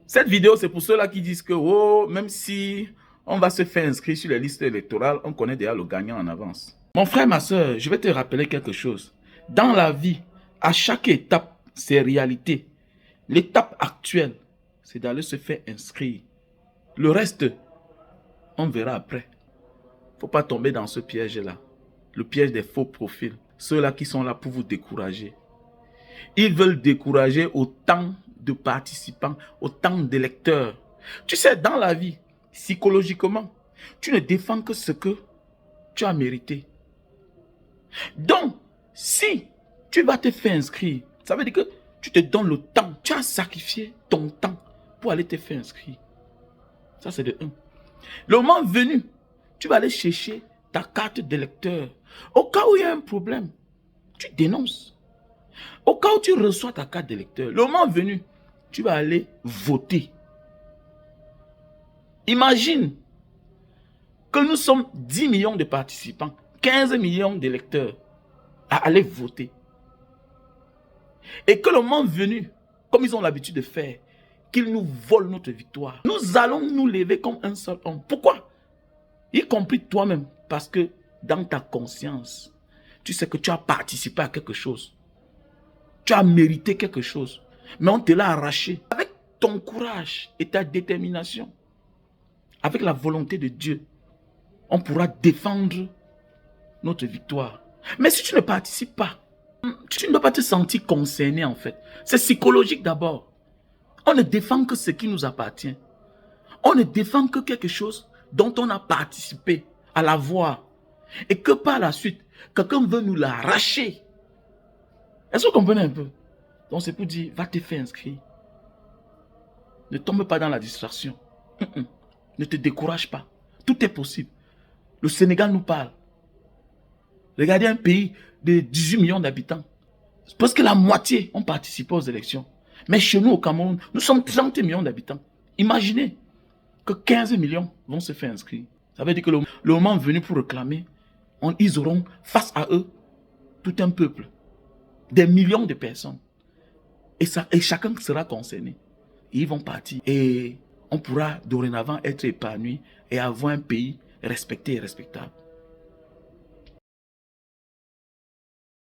Cette vidéo, c'est pour ceux-là qui disent que oh, même si on va se faire inscrire sur les listes électorales, on connaît déjà le gagnant en avance. Mon frère, ma soeur, je vais te rappeler quelque chose. Dans la vie, à chaque étape, c'est réalité. L'étape actuelle, c'est d'aller se faire inscrire. Le reste, on verra après. Il ne faut pas tomber dans ce piège-là. Le piège des faux profils. Ceux-là qui sont là pour vous décourager. Ils veulent décourager autant de participants, autant d'électeurs. Tu sais, dans la vie, psychologiquement, tu ne défends que ce que tu as mérité. Donc, si tu vas te faire inscrire, ça veut dire que tu te donnes le temps. Tu as sacrifié ton temps pour aller te faire inscrire. Ça, c'est de 1. Le moment venu, tu vas aller chercher ta carte d'électeur. Au cas où il y a un problème, tu dénonces. Au cas où tu reçois ta carte d'électeur, le moment venu, tu vas aller voter. Imagine que nous sommes 10 millions de participants, 15 millions d'électeurs à aller voter. Et que le moment venu, comme ils ont l'habitude de faire, qu'ils nous volent notre victoire. Nous allons nous lever comme un seul homme. Pourquoi? Y compris toi-même. Parce que dans ta conscience, tu sais que tu as participé à quelque chose. Tu as mérité quelque chose. Mais on te l'a arraché. Avec ton courage et ta détermination, avec la volonté de Dieu, on pourra défendre notre victoire. Mais si tu ne participes pas, tu ne dois pas te sentir concerné en fait. C'est psychologique d'abord. On ne défend que ce qui nous appartient. On ne défend que quelque chose dont on a participé à l'avoir. Et que par la suite, quelqu'un veut nous l'arracher. Est-ce que vous comprenez un peu? Donc c'est pour dire, va te faire inscrire. Ne tombe pas dans la distraction. Ne te décourage pas. Tout est possible. Le Sénégal nous parle. Regardez un pays de 18 millions d'habitants. Parce que la moitié ont participé aux élections. Mais chez nous au Cameroun, nous sommes 30 millions d'habitants. Imaginez que 15 millions vont se faire inscrire. Ça veut dire que le moment venu pour réclamer, ils auront face à eux tout un peuple. Des millions de personnes. Et chacun sera concerné. Et ils vont partir. Et on pourra dorénavant être épanoui et avoir un pays respecté et respectable.